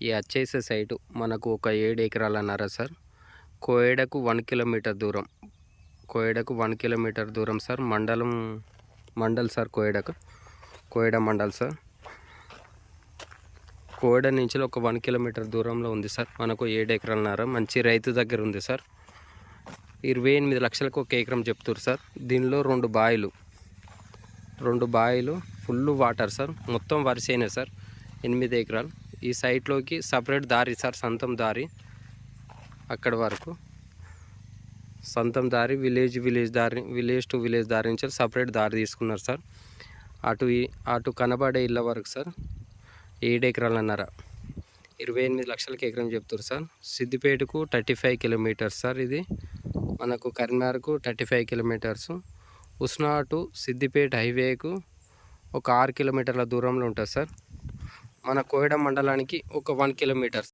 ఈ అచ్చేసే సైటు మనకు ఒక 7 ఎకరాలన్నారా సార్. కోయడకు 1 కిలోమీటర్ దూరం. కోయడకు 1 కిలోమీటర్ దూరం sir. Mandal sir కోయడ mandal sir. కోయడ నుంచి ఒక 1 కిలోమీటర్ దూరంలో ఉంది సార్. మనకు 7 ఎకరాలన్నర మంచి రైతు దగ్గర ఉంది సార్. 28 లక్షలకు ఒక ఎకరం చెప్తారు సార్. దీనిలో 2 బాయిలు ఫుల్ వాటర్ సార్. మొత్తం వరిసేనే సార్. 8 ఎకరాలు. ఈ సైట్లోకి సపరేట్ దారి సార్, సంతం దారి. అక్కడి వరకు సంతం దారి, విలేజ్ టు విలేజ్ దారి నుంచి సపరేట్ దారి తీసుకున్నారు సార్. అటు కనబడే ఇళ్ళ వరకు సార్ 7 ఎకరాలన్నర 28 లక్షలకి ఎకరం చెప్తారు సార్. సిద్దిపేటకు 35 kilometres sir. ఇది మనకు కరీంనగర్కు 35 కిలోమీటర్స్. ఉస్నా టు సిద్దిపేట హైవేకు ఒక 6 కిలోమీటర్ల దూరంలో ఉంటుంది సార్. మన కోయడ మండలానికి ఒక 1 కిలోమీటర్.